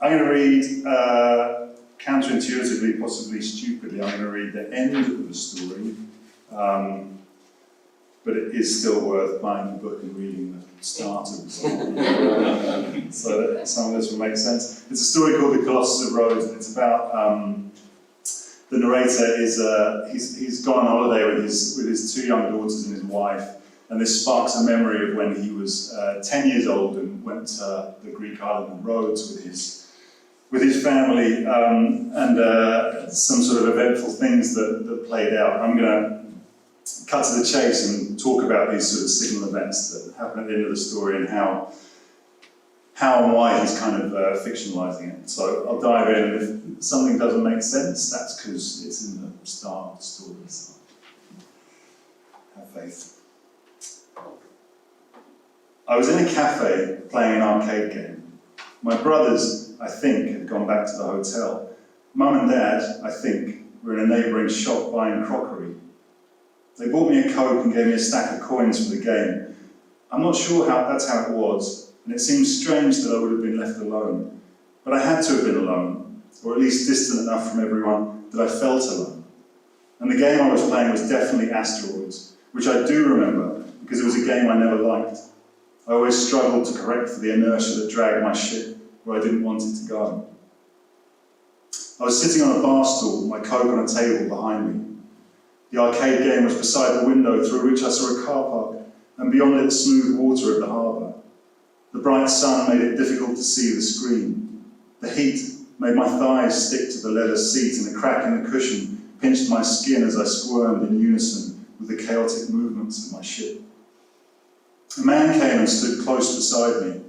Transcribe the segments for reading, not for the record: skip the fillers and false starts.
I'm going to read, counterintuitively, possibly stupidly, I'm going to read the end of the story, but it is still worth buying the book and reading the start of the story. So that some of this will make sense. It's a story called The Colossus of Rhodes, and it's about the narrator he's gone on holiday with his two young daughters and his wife, and this sparks a memory of when he was 10 years old and went to the Greek island of Rhodes with his family, and some sort of eventful things that played out. I'm going to cut to the chase and talk about these sort of signal events that happen at the end of the story and how and why he's kind of fictionalizing it. So I'll dive in, and if something doesn't make sense, that's because it's in the start of the story. So have faith. I was in a cafe playing an arcade game. My brothers, I think, had gone back to the hotel. Mum and Dad, I think, were in a neighbouring shop buying crockery. They bought me a Coke and gave me a stack of coins for the game. I'm not sure that's how it was, and it seems strange that I would have been left alone. But I had to have been alone, or at least distant enough from everyone that I felt alone. And the game I was playing was definitely Asteroids, which I do remember because it was a game I never liked. I always struggled to correct for the inertia that dragged my ship where I didn't want it to go. I was sitting on a bar stool, my Coke on a table behind me. The arcade game was beside the window through which I saw a car park, and beyond it the smooth water of the harbour. The bright sun made it difficult to see the screen. The heat made my thighs stick to the leather seat, and a crack in the cushion pinched my skin as I squirmed in unison with the chaotic movements of my ship. A man came and stood close beside me.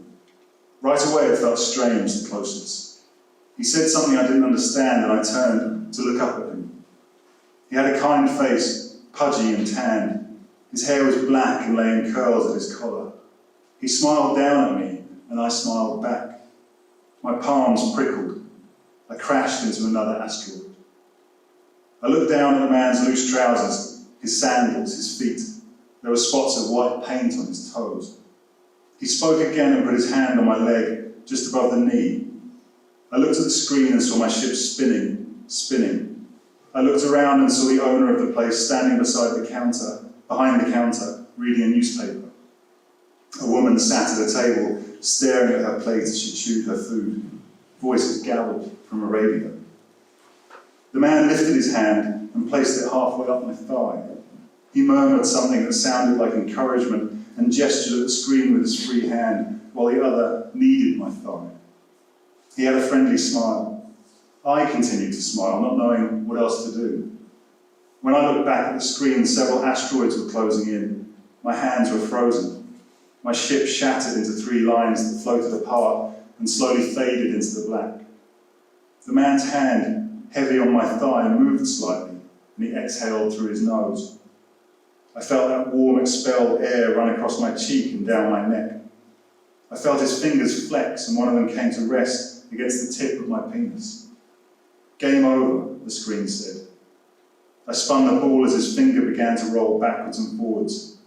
Right away it felt strange, the closeness. He said something I didn't understand, and I turned to look up at him. He had a kind face, pudgy and tanned. His hair was black and lay in curls at his collar. He smiled down at me, and I smiled back. My palms prickled. I crashed into another asteroid. I looked down at the man's loose trousers, his sandals, his feet. There were spots of white paint on his toes. He spoke again and put his hand on my leg, just above the knee. I looked at the screen and saw my ship spinning. I looked around and saw the owner of the place standing behind the counter, reading a newspaper. A woman sat at a table, staring at her plate as she chewed her food. Voices gabbled from a radio. The man lifted his hand and placed it halfway up my thigh. He murmured something that sounded like encouragement and gestured at the screen with his free hand, while the other kneaded my thigh. He had a friendly smile. I continued to smile, not knowing what else to do. When I looked back at the screen, several asteroids were closing in. My hands were frozen. My ship shattered into 3 lines that floated apart and slowly faded into the black. The man's hand, heavy on my thigh, moved slightly, and he exhaled through his nose. I felt that warm, expelled air run across my cheek and down my neck. I felt his fingers flex, and one of them came to rest against the tip of my penis. Game over, the screen said. I spun the ball as his finger began to roll backwards and forwards.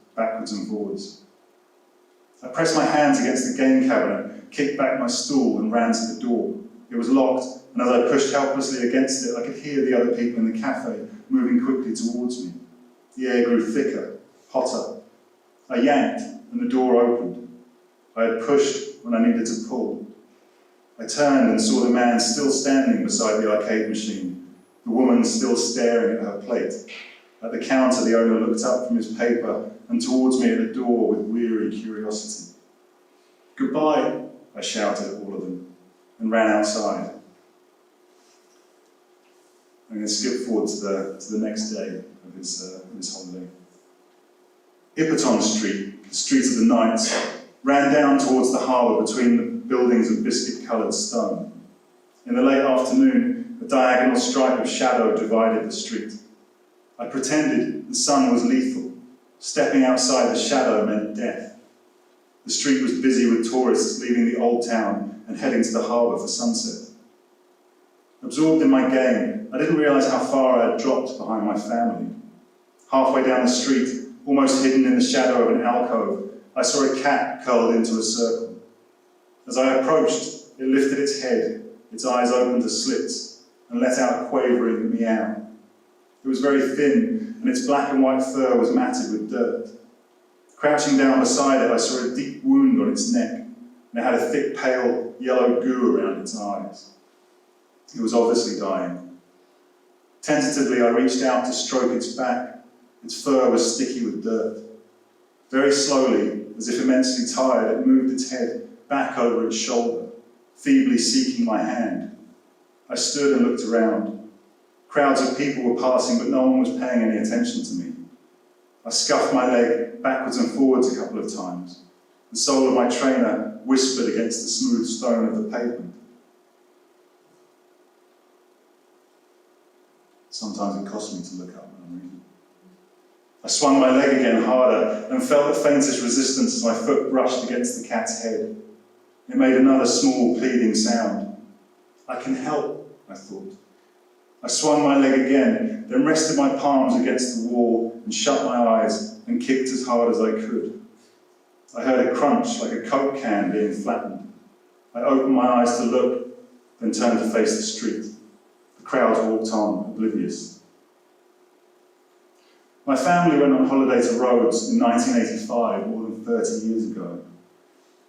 I pressed my hands against the game cabinet, kicked back my stool, and ran to the door. It was locked, and as I pushed helplessly against it, I could hear the other people in the cafe moving quickly towards me. The air grew thicker, hotter. I yanked, and the door opened. I had pushed when I needed to pull. I turned and saw the man still standing beside the arcade machine, the woman still staring at her plate. At the counter, the owner looked up from his paper and towards me at the door with weary curiosity. "Goodbye," I shouted at all of them, and ran outside. I'm going to skip forward to the next day of his holiday. Hippoton Street, the street of the Knights, ran down towards the harbour between the buildings of biscuit-coloured stone. In the late afternoon, a diagonal stripe of shadow divided the street. I pretended the sun was lethal. Stepping outside the shadow meant death. The street was busy with tourists leaving the old town and heading to the harbour for sunset. Absorbed in my game, I didn't realise how far I had dropped behind my family. Halfway down the street, almost hidden in the shadow of an alcove, I saw a cat curled into a circle. As I approached, it lifted its head, its eyes opened to slits and let out a quavering meow. It was very thin, and its black and white fur was matted with dirt. Crouching down beside it, I saw a deep wound on its neck, and it had a thick, pale, yellow goo around its eyes. It was obviously dying. Tentatively, I reached out to stroke its back. Its fur was sticky with dirt. Very slowly, as if immensely tired, it moved its head back over its shoulder, feebly seeking my hand. I stood and looked around. Crowds of people were passing, but no one was paying any attention to me. I scuffed my leg backwards and forwards a couple of times. The sole of my trainer whispered against the smooth stone of the pavement. Sometimes it cost me to look up when I'm reading. I swung my leg again harder and felt the faintest resistance as my foot brushed against the cat's head. It made another small, pleading sound. I can help, I thought. I swung my leg again, then rested my palms against the wall and shut my eyes and kicked as hard as I could. I heard a crunch like a Coke can being flattened. I opened my eyes to look, then turned to face the street. The crowds walked on, oblivious. My family went on holiday to Rhodes in 1985, more than 30 years ago.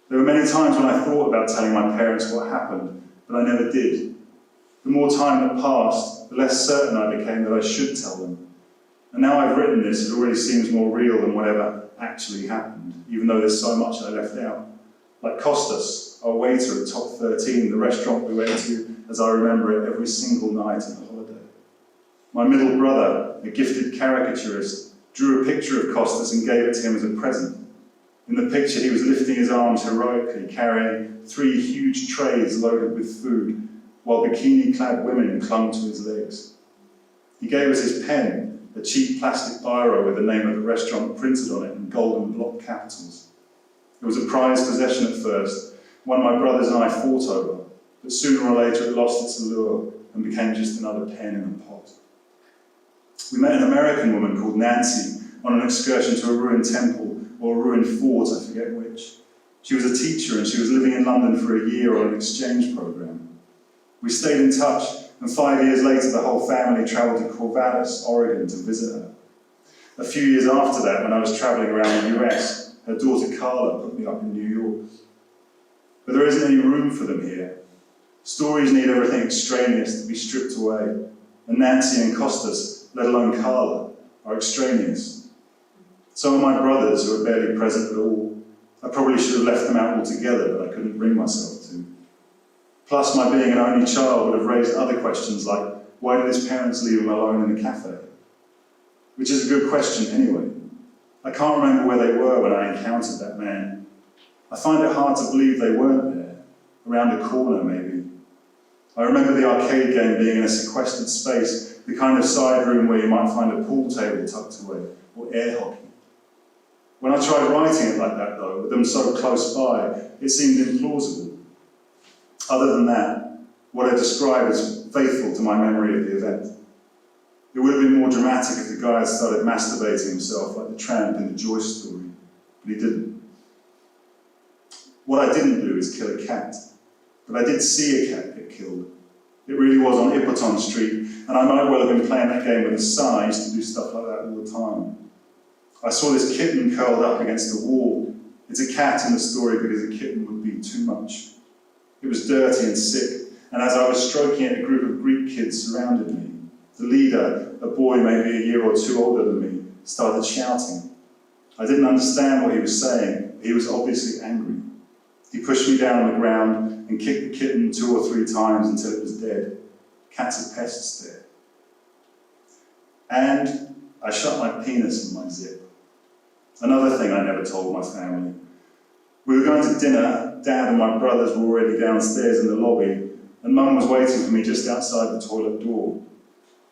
There were many times when I thought about telling my parents what happened, but I never did. The more time that passed, the less certain I became that I should tell them. And now I've written this, it already seems more real than whatever actually happened, even though there's so much I left out. Like Costas, our waiter at Top 13, the restaurant we went to as I remember it every single night of the holiday. My middle brother, a gifted caricaturist, drew a picture of Costas and gave it to him as a present. In the picture, he was lifting his arms heroically, carrying 3 huge trays loaded with food, while bikini-clad women clung to his legs. He gave us his pen, a cheap plastic biro with the name of the restaurant printed on it in golden block capitals. It was a prized possession at first, one my brothers and I fought over, but sooner or later it lost its allure and became just another pen in a pot. We met an American woman called Nancy on an excursion to a ruined temple or a ruined fort, I forget which. She was a teacher and she was living in London for a year on an exchange program. We stayed in touch, and 5 years later the whole family travelled to Corvallis, Oregon to visit her. A few years after that, when I was travelling around the US, her daughter Carla put me up in New York. But there isn't any room for them here. Stories need everything extraneous to be stripped away, and Nancy and Costas, let alone Carla, are extraneous. Some of my brothers who are barely present at all, I probably should have left them out altogether, but I couldn't bring myself to. Plus, my being an only child would have raised other questions like, why did his parents leave him alone in the cafe? Which is a good question anyway. I can't remember where they were when I encountered that man. I find it hard to believe they weren't there, around a corner maybe. I remember the arcade game being in a sequestered space, the kind of side room where you might find a pool table tucked away, or air hockey. When I tried writing it like that though, with them so close by, it seemed implausible. Other than that, what I describe is faithful to my memory of the event. It would have been more dramatic if the guy had started masturbating himself like the tramp in the Joyce story, but he didn't. What I didn't do is kill a cat, but I did see a cat get killed. It really was on Ipperton Street, and I might well have been playing that game with the son. I used to do stuff like that all the time. I saw this kitten curled up against the wall. It's a cat in the story because a kitten would be too much. It was dirty and sick, and as I was stroking it, a group of Greek kids surrounded me. The leader, a boy maybe a year or 2 older than me, started shouting. I didn't understand what he was saying, but he was obviously angry. He pushed me down on the ground and kicked the kitten 2 or 3 times until it was dead. Cats are pests there. And I shut my penis in my zip. Another thing I never told my family. We were going to dinner. Dad and my brothers were already downstairs in the lobby, and Mum was waiting for me just outside the toilet door.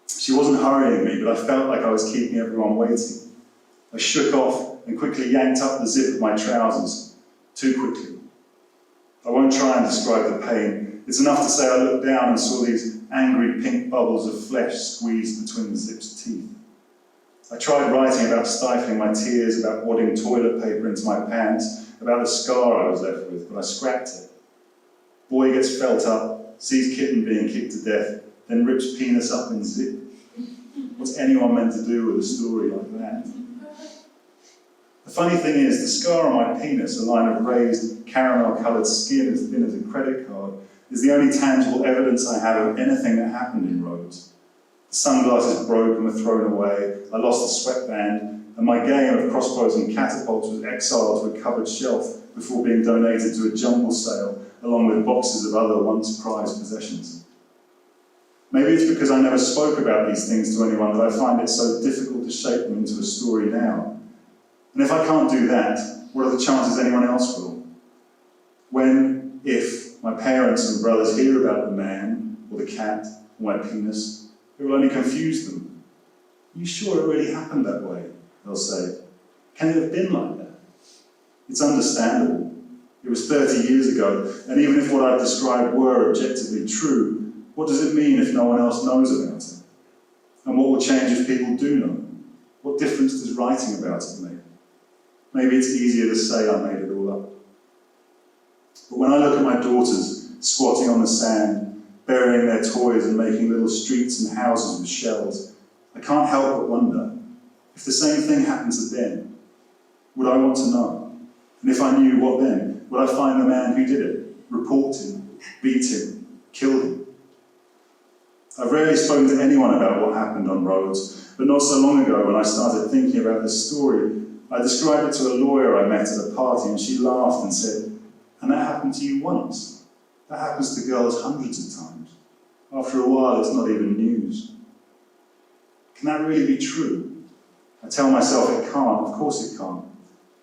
She wasn't hurrying me, but I felt like I was keeping everyone waiting. I shook off and quickly yanked up the zip of my trousers, too quickly. I won't try and describe the pain. It's enough to say I looked down and saw these angry pink bubbles of flesh squeezed between the zip's teeth. I tried writing about stifling my tears, about wadding toilet paper into my pants, about the scar I was left with, but I scrapped it. Boy gets felt up, sees kitten being kicked to death, then rips penis up in zip. What's anyone meant to do with a story like that? The funny thing is, the scar on my penis, a line of raised caramel-coloured skin as thin as a credit card, is the only tangible evidence I have of anything that happened in Rhodes. The sunglasses broke and were thrown away, I lost a sweatband, and my game of crossbows and catapults was exiled to a cupboard shelf before being donated to a jumble sale, along with boxes of other once prized possessions. Maybe it's because I never spoke about these things to anyone that I find it so difficult to shape them into a story now. And if I can't do that, what are the chances anyone else will? When, if, my parents and brothers hear about the man, or the cat, or my penis, it will only confuse them. Are you sure it really happened that way? They'll say. Can it have been like that? It's understandable. It was 30 years ago, and even if what I've described were objectively true, what does it mean if no one else knows about it? And what will change if people do know? What difference does writing about it make? Maybe it's easier to say I made it all up. But when I look at my daughters squatting on the sand, burying their toys and making little streets and houses with shells, I can't help but wonder, if the same thing happened to them, would I want to know? And if I knew, what then? Would I find the man who did it, report him, beat him, kill him? I've rarely spoken to anyone about what happened on Rhodes, but not so long ago when I started thinking about this story, I described it to a lawyer I met at a party, and she laughed and said, "And that happened to you once? That happens to girls hundreds of times. After a while, it's not even news." Can that really be true? I tell myself it can't. Of course it can't.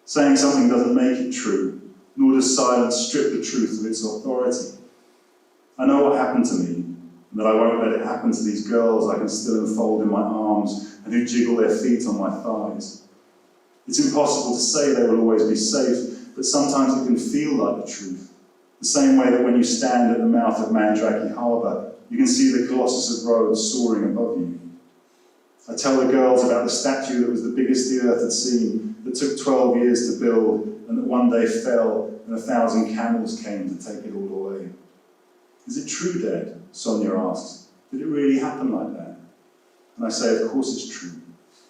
Saying something doesn't make it true, nor does silence strip the truth of its authority. I know what happened to me, and that I won't let it happen to these girls I can still enfold in my arms and who jiggle their feet on my thighs. It's impossible to say they will always be safe, but sometimes it can feel like the truth. The same way that when you stand at the mouth of Mandrake Harbour, you can see the Colossus of Rhodes soaring above you. I tell the girls about the statue that was the biggest the earth had seen, that took 12 years to build, and that one day fell, and 1,000 camels came to take it all away. "Is it true, Dad?" Sonia asks. "Did it really happen like that?" And I say, of course it's true.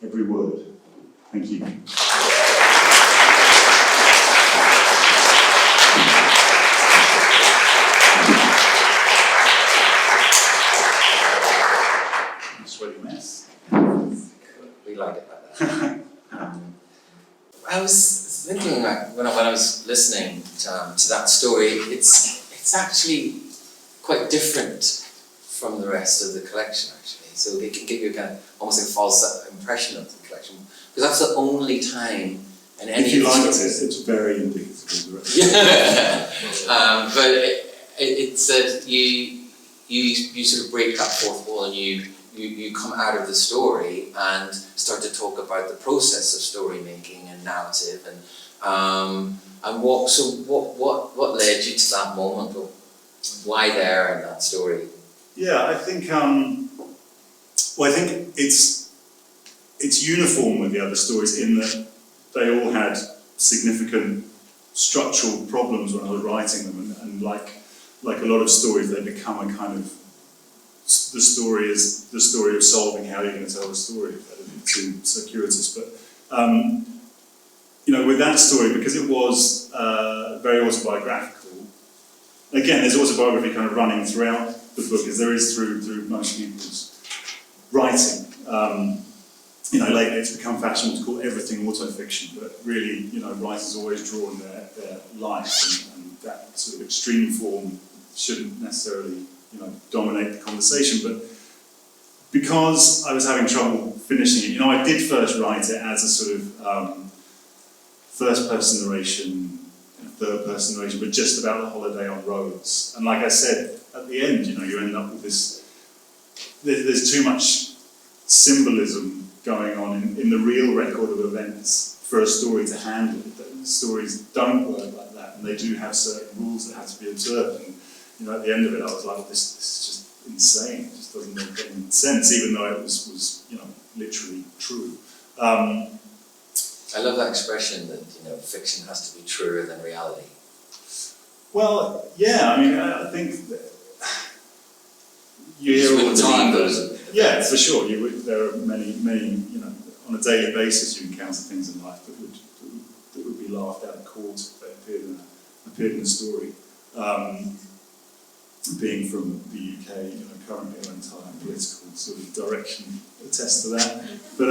Every word. Thank you. Sweaty mess. We like it like that. I was thinking, like, when I was listening to that story, it's actually quite different from the rest of the collection, actually. So it can give you kind of almost a false impression of the collection, because that's the only time in any. If you liked it, it's very indicative of the rest. Yeah. But it said you sort of break that fourth wall and you come out of the story and start to talk about the process of story making and narrative and what led you to that moment? Or why there in that story? Yeah, I think I think it's uniform with the other stories in that they all had significant structural problems when I was writing them, and like a lot of stories, they become a kind of, the story is the story of solving how you're going to tell the story. I don't think too circuitous, but with that story, because it was very autobiographical. Again, there's autobiography kind of running throughout the book, as there is through most people's writing. Lately it's become fashionable to call everything autofiction, but really, writers always draw on their life, and that sort of extreme form shouldn't necessarily dominate the conversation. But because I was having trouble finishing it, I did first write it as a sort of first-person narration, third-person narration, but just about the holiday on Rhodes. And like I said, at the end, you end up with this. There's too much symbolism going on in the real record of events for a story to handle. Stories don't work like that, and they do have certain rules that have to be observed. And at the end of it, I was like, this is just insane. It just doesn't make any sense, even though it was literally true. I love that expression that fiction has to be truer than reality. Well, yeah. I mean, I think wouldn't time. believe those. Yeah, for sure. There are many, you know, on a daily basis you encounter things in life that would be laughed out of court if they appeared in a story. Being from the UK, you know, currently our entire political sort of direction attests to that. But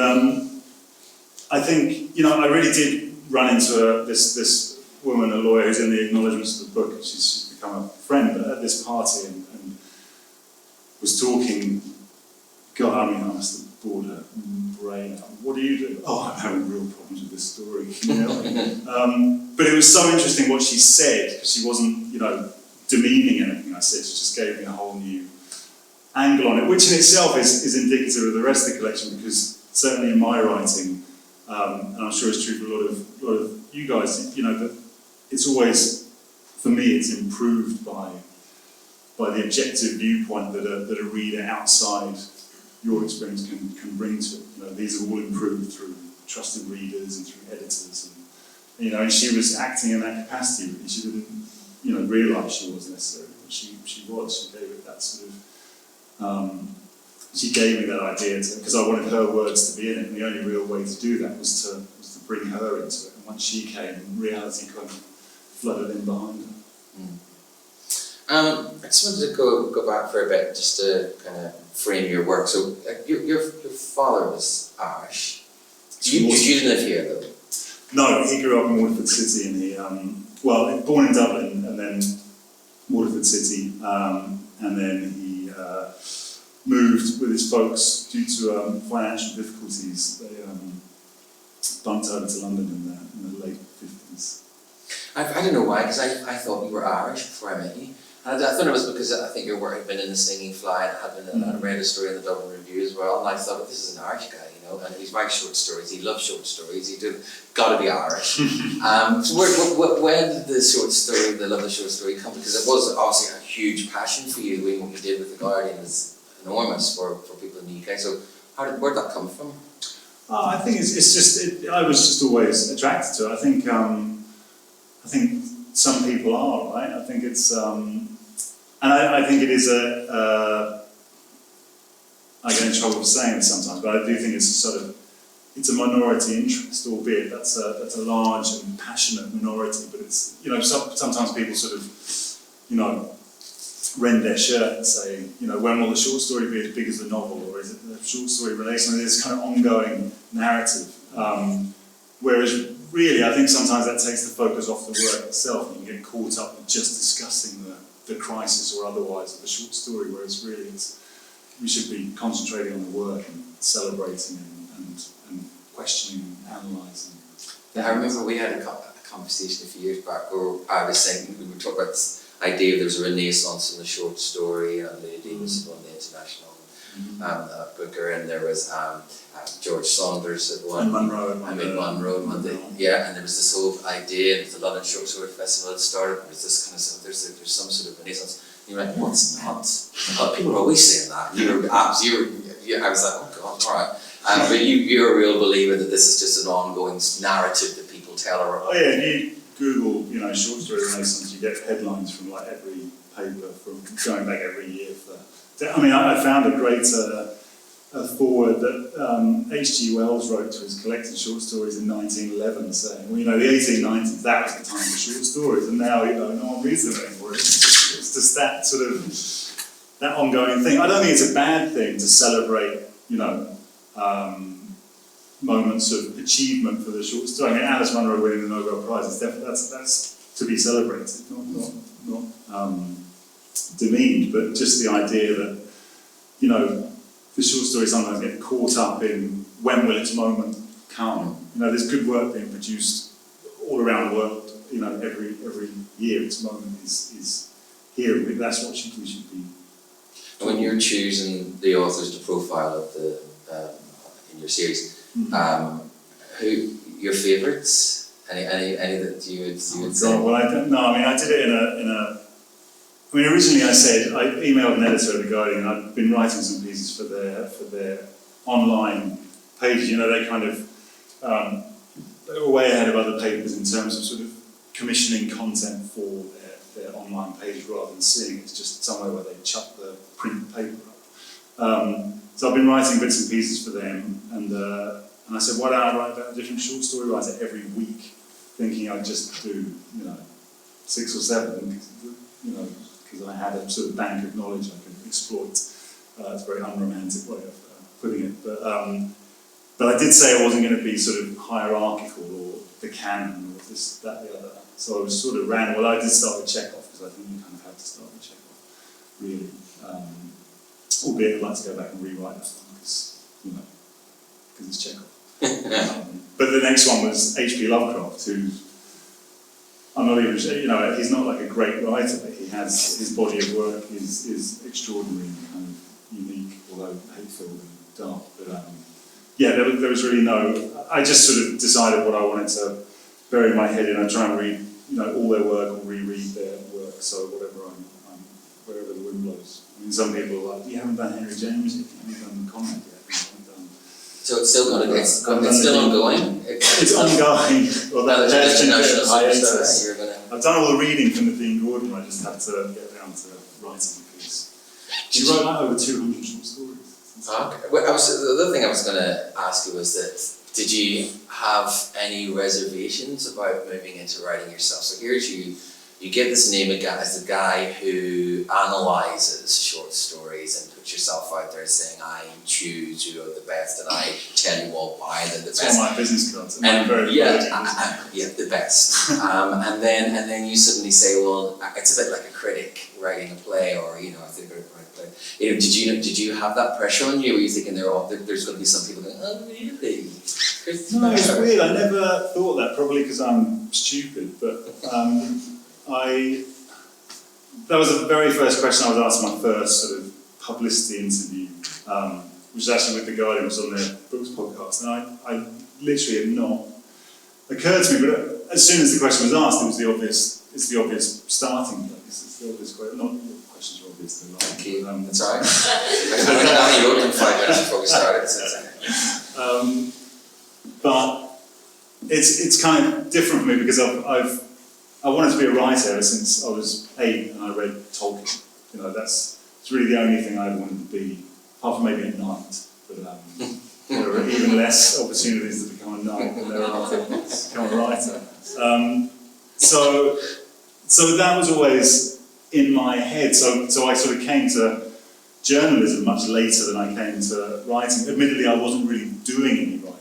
I think, you know, I really did run into this woman, a lawyer, who's in the acknowledgements of the book. She's become a friend, but at this party and was talking. God, I mean, I must have bored her brain out. What do you do? Oh, I'm having real problems with this story. You know? But it was so interesting what she said, because she wasn't, you know, demeaning anything I said. She just gave me a whole new angle on it, which in itself is indicative of the rest of the collection, because certainly in my writing, and I'm sure it's true for a lot of you guys, you know, that it's always, for me, it's improved by the objective viewpoint that a reader outside your experience can bring to it. You know, these are all improved through trusted readers and through editors, and you know, and she was acting in that capacity. Really. She didn't, you know, realise she was necessarily, but she was. She gave it that sort of. She gave me that idea because I wanted her words to be in it, and the only real way to do that was to bring her into it. And once she came, reality kind of flooded in behind her. I just wanted to go back for a bit, just to kind of frame your work. So, your father was Irish. Did you live here though? No, he grew up in Waterford City, and he born in Dublin, and then Waterford City, and then he moved with his folks due to financial difficulties. They bumped over to London in the late 50s. I don't know why, because I thought you were Irish before I met you. And I thought it was because I think your work had been in The Stinging Fly, and I read a story in the Dublin Review as well, and I thought, well, this is an Irish guy, you know, and he's writes short stories, he loves short stories, got to be Irish. So where did the short story, the love of the short story come? Because it was obviously a huge passion for you. What you did with The Guardian is enormous for people in the UK, so where'd that come from? I think it's just, I was just always attracted to it. I think some people are, right? I think it's, and I think it is I get in trouble for saying it sometimes, but I do think it's it's a minority interest, albeit that's a large and passionate minority, but it's, you know, sometimes people sort of, you know, rend their shirt and say, you know, when will the short story be as big as the novel, or is it the short story relation? This kind of ongoing narrative. Whereas really, I think sometimes that takes the focus off the work itself, and you get caught up with just discussing the crisis or otherwise of the short story, whereas really we should be concentrating on the work and celebrating and questioning and analysing. Yeah, I remember we had a conversation a few years back where I was saying, we were talking about this idea there was a renaissance in the short story, and Lady Davis won the international Booker, and there was George Saunders had won, and Munro won the, yeah, and there was this whole idea that the London Short Story Festival had started. There was this kind of there's some sort of renaissance. And you're like, what's not? People are always saying that. I was like, oh God, all right. But you're a real believer that this is just an ongoing narrative that people tell. Oh yeah, if you Google, you know, short story renaissance, you get headlines from like every paper from going back every year for that. I mean, I found a great foreword that H.G. Wells wrote to his collected short stories in 1911, saying, well, you know, the 1890s, that was the time for short stories, and now, you know, no one reads them anymore. It's just that sort of, that ongoing thing. I don't think it's a bad thing to celebrate, you know, moments of achievement for the short story. I mean, Alice Munro winning the Nobel Prize is definitely, that's to be celebrated, not demeaned, but just the idea that, you know, the short story sometimes get caught up in when will its moment come. You know, there's good work being produced all around the world. You know, every year its moment is here. That's what we should be. And when you're choosing the authors to profile of the in your series, who your favourites? Any that you would say? Well, I don't know. I mean, I did it in a. I mean, originally I said, I emailed an editor of The Guardian, I'd been writing some pieces for their online pages. You know, they kind of, they were way ahead of other papers in terms of sort of commissioning content for their online page rather than seeing it's just somewhere where they chuck the print paper up. So I've been writing bits and pieces for them, and I said, why don't I write a different short story writer every week, thinking I'd just do, 6 or 7, because I had a sort of bank of knowledge I could exploit. It's a very unromantic way of putting it, but I did say I wasn't going to be sort of hierarchical or the canon or this, that, the other. So I was sort of ran. Well, I did start with Chekhov because I think you kind of have to start with Chekhov, really. Albeit I'd like to go back and rewrite that one because it's Chekhov. But the next one was H.P. Lovecraft, who I'm not even, he's not like a great writer, but he has his body of work is extraordinary and kind of unique, although hate-filled and dark. But there was really no. I just sort of decided what I wanted to bury my head in. I try and read, all their work or reread their work. So whatever wherever the wind blows. I mean, some people are like, you haven't done Henry James yet, you haven't done Conrad yet. So it's still going to it's still ongoing? It's ongoing. Well, that's international hiatus. I've done all the reading from the Dean Gordon, I just have to get down to writing a piece. She wrote like over 200 short stories. Okay. Well, the other thing I was going to ask you was that, did you have any reservations about moving into writing yourself? So here's you get this name as the guy who analyses short stories and puts yourself out there saying, I choose you are the best and I tell you all why they're the best. That's one of my business cards. And the best. And then you suddenly say, well, it's a bit like a critic writing a play, or I think a play. Did you have that pressure on you? Were you thinking there's going to be some people going, oh really? No, it's weird. I never thought that, probably because I'm stupid, but that was the very first question I was asked in my first sort of publicity interview, which was actually with The Guardian, which was on their books podcast, and I literally had not occurred to me, but as soon as the question was asked, it's the obvious starting place, it's the obvious question, not the questions are obvious, they're like. Okay, that's all right. I only wrote them 5 minutes before we started. But it's kind of different for me because I wanted to be a writer ever since I was 8 and I read Tolkien. It's really the only thing I ever wanted to be, apart from maybe a knight. But there are even less opportunities to become a knight than there are to become a writer. So that was always in my head. So I sort of came to journalism much later than I came to writing. Admittedly, I wasn't really doing any writing.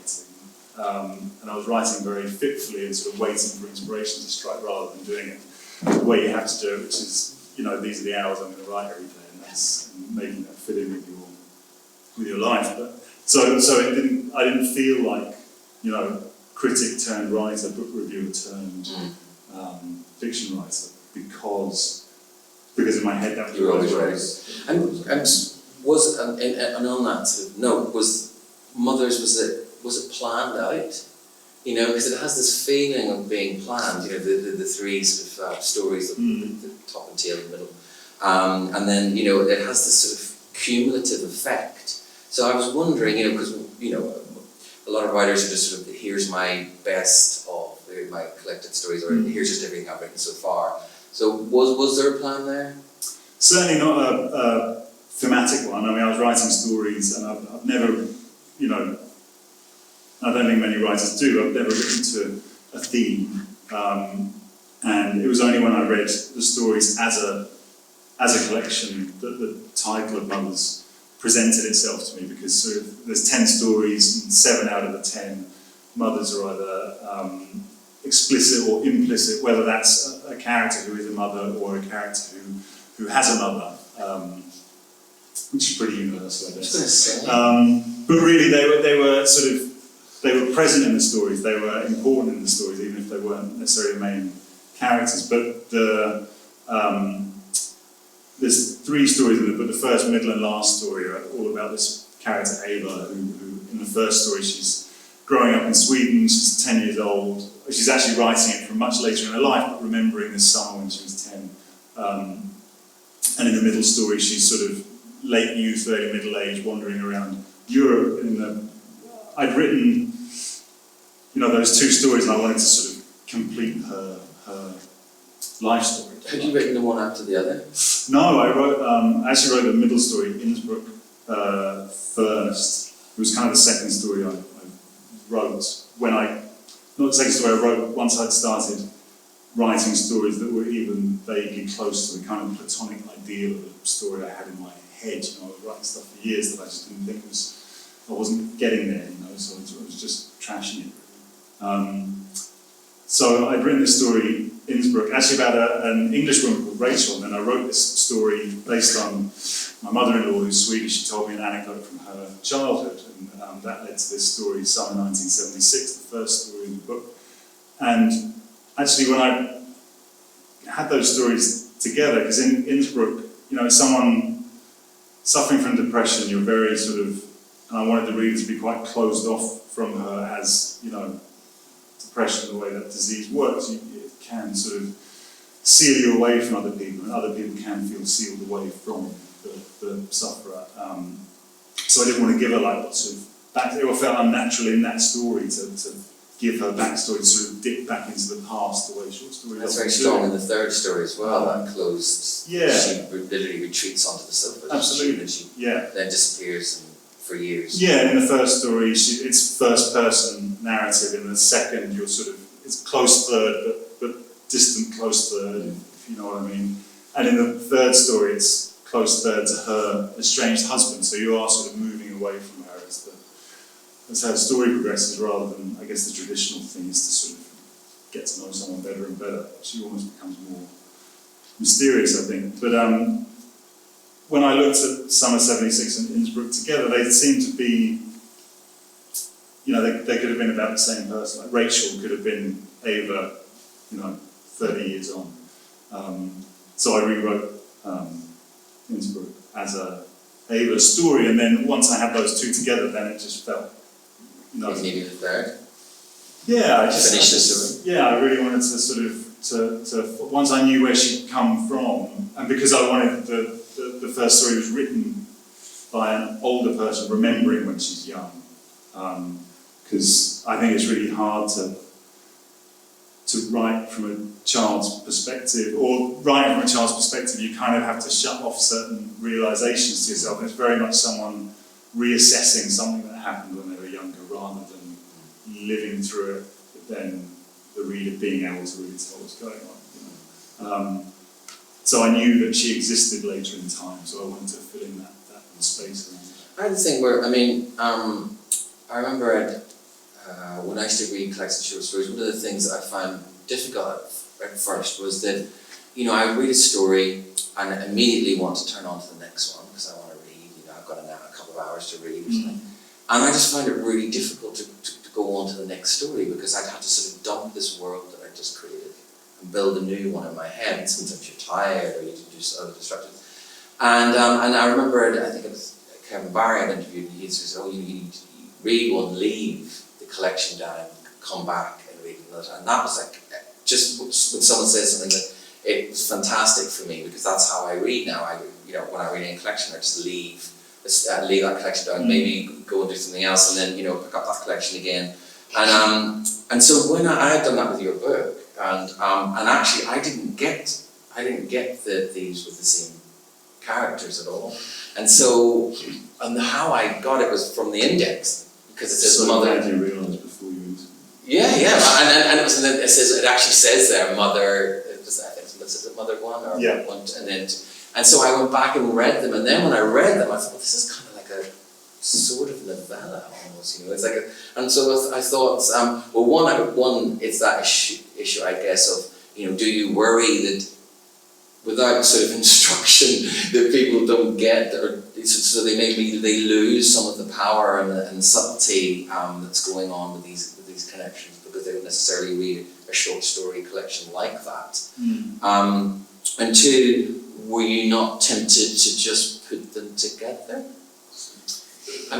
And I was writing very fitfully and sort of waiting for inspiration to strike rather than doing it the way you have to do it, which is, these are the hours I'm going to write every day, and making that fit in with your life. But so I didn't feel like, critic turned writer, book reviewer turned fiction writer, because in my head that was you were always right. And on that sort of note, was it planned out? Because it has this feeling of being planned. The 3 sort of stories, the top and tail and middle, and then it has this sort of cumulative effect. So I was wondering, because a lot of writers are just sort of, here's my best of my collected stories, or here's just everything I've written so far. So was there a plan there? Certainly not a thematic one. I mean, I was writing stories, and I've never, I don't think many writers do. I've never written to a theme, and it was only when I read the stories as a collection that the title of Mothers presented itself to me, because sort of there's 10 stories, and 7 out of the 10 mothers are either explicit or implicit, whether that's a character who is a mother or a character who has a mother, which is pretty universal, I guess. But really, they were present in the stories. They were important in the stories, even if they weren't necessarily the main characters. But there's 3 stories in it, but the first, middle, and last story are all about this character Ava, who in the first story she's growing up in Sweden. She's 10 years old. She's actually writing it from much later in her life, but remembering this summer when she was 10. And in the middle story, she's sort of late youth, early middle age, wandering around Europe. I'd written, those 2 stories, and I wanted to sort of complete her life story. Had you written them one after the other? No, I actually wrote the middle story, Innsbruck, finalist. It was kind of the second story I wrote when not the second story I wrote, once I'd started writing stories that were even vaguely close to the kind of platonic ideal of a story I had in my head. I was writing stuff for years that I just didn't think I wasn't getting there, so I was just trashing it. So I'd written this story, Innsbruck, actually about an English woman called Rachel, and then I wrote this story based on my mother-in-law, who's Swedish. She told me an anecdote from her childhood, and that led to this story, Summer 1976, the first story in the book. And actually, when I had those stories together, because in Innsbruck, someone suffering from depression, you're very sort of, and I wanted the reader to be quite closed off from her as, depression, the way that disease works, it can sort of seal you away from other people, and other people can feel sealed away from the sufferer. So I didn't want to give her lots of back. It felt unnatural in that story to give her backstory, to sort of dip back into the past the way short stories. That's very strong in the third story as well. That closed. Yeah. She literally retreats onto the sofa. Absolutely. And she yeah. then disappears for years. Yeah. In the first story, it's first person narrative. In the second, you're sort of it's close third, but distant close third, if you know what I mean. And in the third story, it's close third to her estranged husband. So you are sort of moving away from her as how the story progresses, rather than, I guess, the traditional thing is to sort of get to know someone better and better. She almost becomes more mysterious, I think. But when I looked at Summer 76 and Innsbruck together, they seemed to be, they could have been about the same person. Like Rachel could have been Ava, 30 years on. So I rewrote Innsbruck as a Ava story, and then once I had those two together, then it just felt, You needed a third? Yeah, I Finish the story. Yeah, I really wanted to sort of to once I knew where she'd come from, and because I wanted the first story was written by an older person remembering when she's young, because I think it's really hard to write from a child's perspective, or writing from a child's perspective, you kind of have to shut off certain realizations to yourself. And it's very much someone reassessing something that happened when they were younger, rather than living through it, but then the reader being able to really tell what's going on. So I knew that she existed later in time, so I wanted to fill in that space around it. I had a thing where, I remember when I used to read collections of short stories, one of the things that I found difficult at first was that, I would read a story and I immediately want to turn on to the next one because I want to read, I've got a couple of hours to read or something. And I just found it really difficult to go on to the next story because I'd have to sort of dump this world that I just created and build a new one in my head. And sometimes you're tired or you do other distractions. And I remember, I think it was Kevin Barry I'd interviewed, and he says, you read one, leave the collection down, come back and read another. And that was like, just when someone says something that it was fantastic for me, because that's how I read now. When I read in a collection, I just leave that collection down, maybe go and do something else, and then pick up that collection again. And so when I had done that with your book, and actually I didn't get these with the same characters at all. And so how I got it was from the index, because it says mother. Glad you realised before you went. Yeah, and it actually says there mother. Is it mother one or yeah. one, and so I went back and read them, and then when I read them, I thought, well, this is kind of like a sort of novella almost, It's like and so I thought, one, it's that issue, I guess, of do you worry that without sort of instruction that people don't get, or so they lose some of the power and subtlety that's going on with these connections, because they don't necessarily read a short story collection like that. And two, were you not tempted to just put them together? I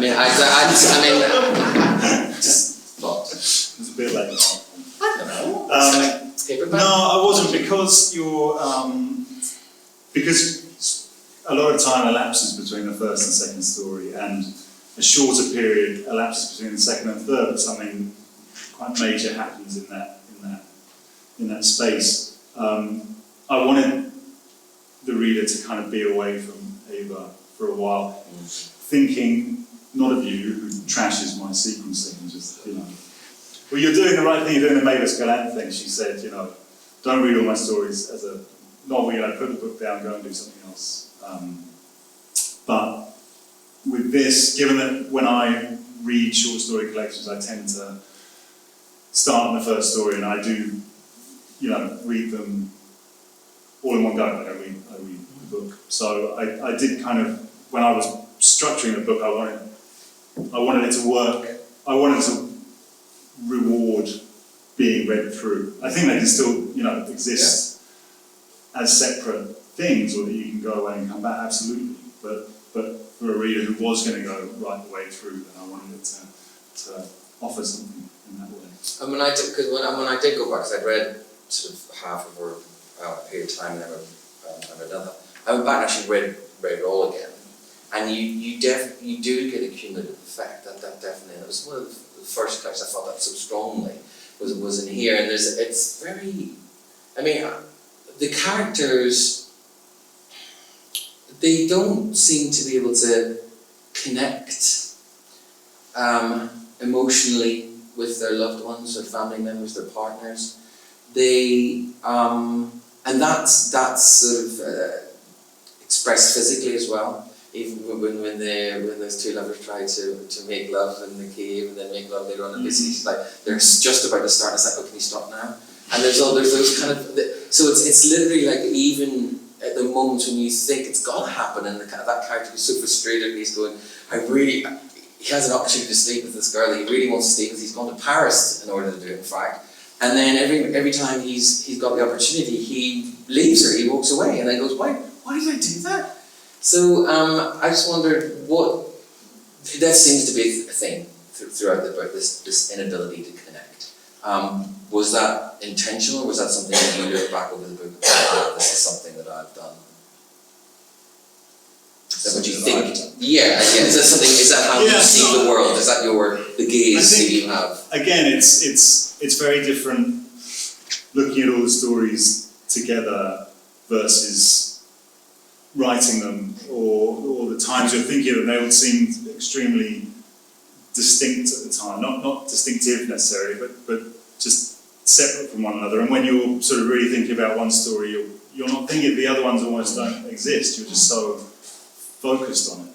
just thought. It's a bit like that. I don't know. Paperback? No, I wasn't, because because a lot of time elapses between the first and second story, and a shorter period elapses between the second and third, but something quite major happens in that space. I wanted the reader to kind of be away from Ava for for a while, thinking, not of you, who trashes my sequencing, and just, well, you're doing the right thing, you're doing the Mavis Galant thing. She said, don't read all my stories as a novel, put the book down, go and do something else. But with this, given that when I read short story collections, I tend to start on the first story, and I do, read them all in one go. I read the book. So I did kind of, when I was structuring the book, I wanted it to work. I wanted to reward being read through. I think they can still, exist as separate things, or that you can go away and come back, absolutely. But for a reader who was going to go right the way through, then I wanted it to offer something in that way. And when I did go back, because I'd read sort of half of a period of time, and then I read another. I went back and actually read it all again, and you do get a cumulative effect. That definitely. It was one of the first collections I thought that so strongly was in here, and it's very. I mean, the characters. They don't seem to be able to connect emotionally with their loved ones, their family members, their partners. They and that's sort of expressed physically as well. Even when those two lovers try to make love in the cave and then make love later on in the season, like they're just about to start. And it's like, oh, can you stop now? And there's those kind of so it's literally like even at the moment when you think it's gonna happen, and that character is so frustrated, and he's going, he has an opportunity to sleep with this girl that he really wants to sleep with. He's gone to Paris in order to do it, in fact. And then every time he's got the opportunity, he leaves her, he walks away, and then goes, why did I do that? So I just wondered that seems to be a thing throughout the book, this inability to connect. Was that intentional, or was that something that you look back over the book and thought, this is something that I've done? Is that what you think? Yeah, is that how you see the world? Is that the gaze that you have? Again, it's very different looking at all the stories together versus writing them, or the times you're thinking of them. They would seem extremely distinct at the time, not distinctive necessarily, but just separate from one another. And when you're sort of really thinking about one story, you're not thinking the other ones almost don't exist. You're just so focused on it.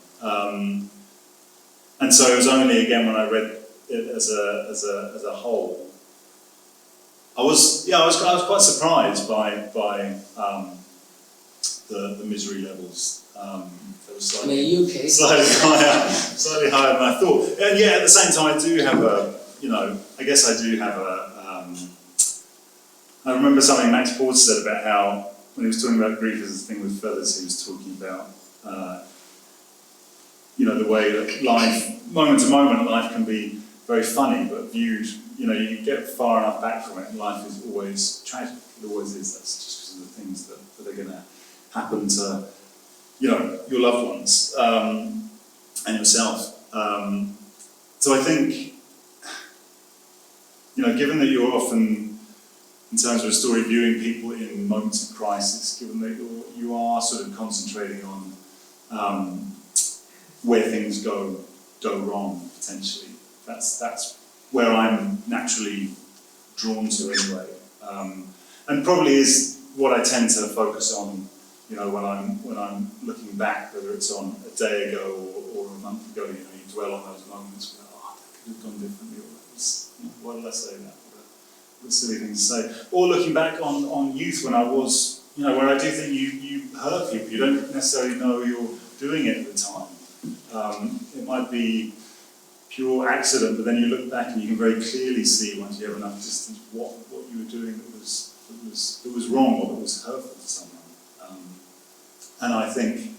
And so it was only again when I read it as a whole, I was quite surprised by the misery levels. They were slightly higher than I thought. And yeah, at the same time, I do have I remember something Max Porter said about how, when he was talking about grief as a thing with feathers, he was talking about, the way that life, moment to moment, life can be very funny, but viewed, you get far enough back from it, and life is always tragic. It always is. That's just because of the things that are going to happen to, your loved ones and yourself. So I think, given that you're often, in terms of a story, viewing people in moments of crisis, given that you are sort of concentrating on where things go wrong, potentially. That's where I'm naturally drawn to anyway. And probably is what I tend to focus on, when I'm looking back, whether it's on a day ago or a month ago, you dwell on those moments where, that could have gone differently, or why did I say that? What a silly thing to say. Or looking back on youth when I was, where I do think you hurt people. You don't necessarily know you're doing it at the time. It might be pure accident, but then you look back and you can very clearly see, once you have enough distance, what you were doing that was wrong, or that was hurtful to someone. And I think,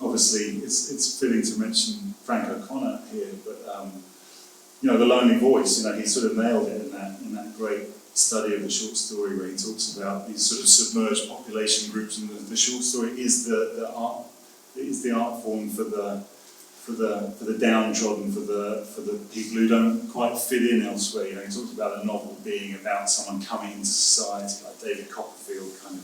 obviously it's fitting to mention Frank O'Connor here, but The Lonely Voice, he sort of nailed it in that great study of the short story where he talks about these sort of submerged population groups, and the short story is the art form for the downtrodden, for the people who don't quite fit in elsewhere. He talks about a novel being about someone coming into society, like David Copperfield, kind of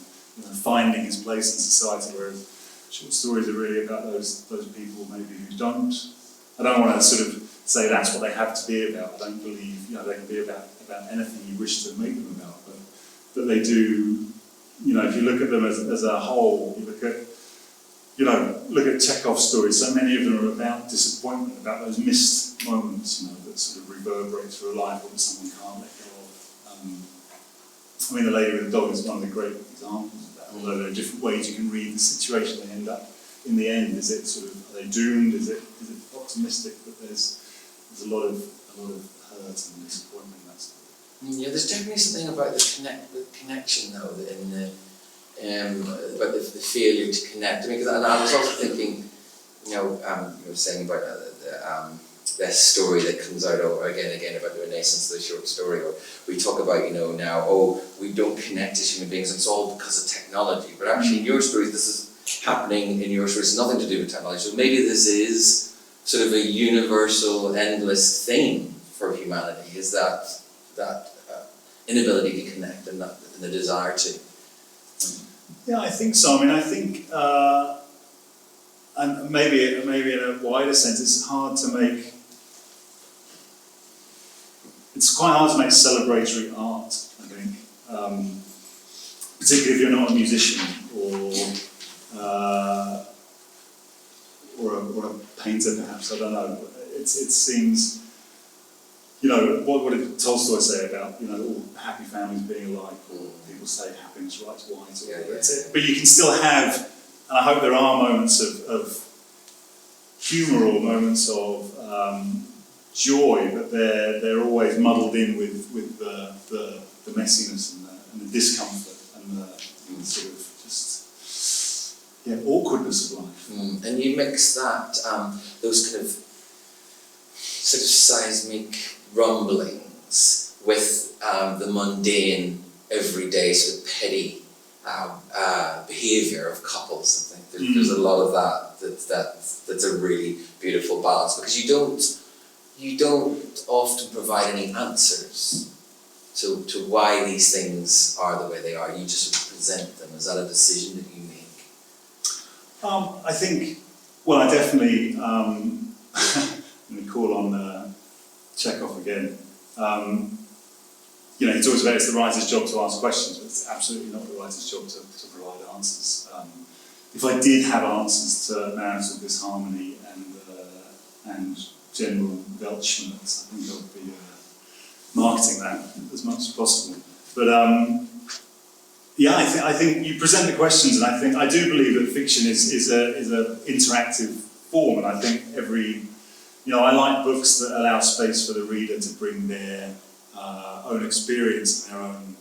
finding his place in society, whereas Short stories are really about those people maybe who don't. I don't want to sort of say that's what they have to be about. I don't believe they can be about anything you wish to make them about, but they do. If you look at them as a whole, you look at Chekhov's stories. So many of them are about disappointment, about those missed moments, that sort of reverberate through a life that someone can't let go of. The Lady with the Dog is one of the great examples of that. Although there are different ways you can read the situation they end up in the end. Is it sort of, are they doomed? Is it optimistic? But there's a lot of hurt and disappointment in that story. Yeah, there's definitely something about the connection though, about the failure to connect. And I was also thinking, you were saying about this story that comes out over again and again about the renaissance of the short story, or we talk about, now, we don't connect as human beings, and it's all because of technology. But actually in your stories, this is happening in your stories, nothing to do with technology. So maybe this is sort of a universal, endless theme for humanity, is that inability to connect and the desire to. Yeah, I think so. I think, and maybe in a wider sense, it's quite hard to make celebratory art, I think. Particularly if you're not a musician or a painter, perhaps. I don't know. It seems, what did Tolstoy say about, all happy families being alike, or people say happiness rights white, but you can still have, and I hope there are moments of humour or moments of joy, but they're always muddled in with the messiness and the discomfort and the sort of just awkwardness of life. And you mix that, those kind of sort of seismic rumblings with the mundane, everyday, sort of petty behaviour of couples. I think there's a lot of that's a really beautiful balance, because you don't often provide any answers to why these things are the way they are. You just sort of present them. Is that a decision that you make? I think, I definitely, let me call on Chekhov again. He talks about it's the writer's job to ask questions, but it's absolutely not the writer's job to provide answers. If I did have answers to marital disharmony and general welchment, I think I would be marketing that as much as possible. But I think you present the questions, and I do believe that fiction is an interactive form, and I think I like books that allow space for the reader to bring their own experience and their own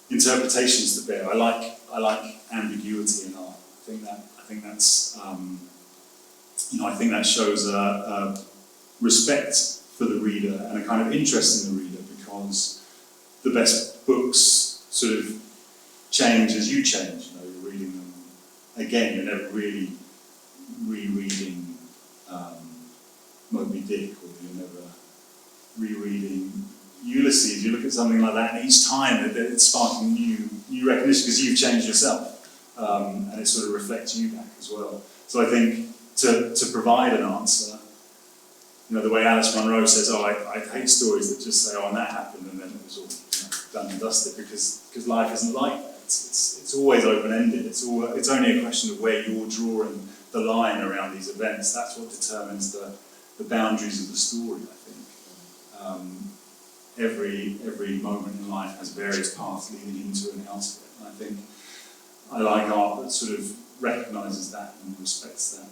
interpretations to bear. I like ambiguity in art. I think that shows a respect for the reader and a kind of interest in the reader, because the best books sort of change as you change. You're reading them again. You're never really rereading Moby Dick, or you're never rereading Ulysses. You look at something like that, and each time it's sparking new recognition, because you've changed yourself, and it sort of reflects you back as well. So I think to provide an answer, the way Alice Munro says, I hate stories that just say, and that happened, and then it was all done and dusted, because life isn't like that. It's always open-ended. It's only a question of where you're drawing the line around these events. That's what determines the boundaries of the story, I think. Every moment in life has various paths leading into and out of it. And I think I like art that sort of recognises that and respects that.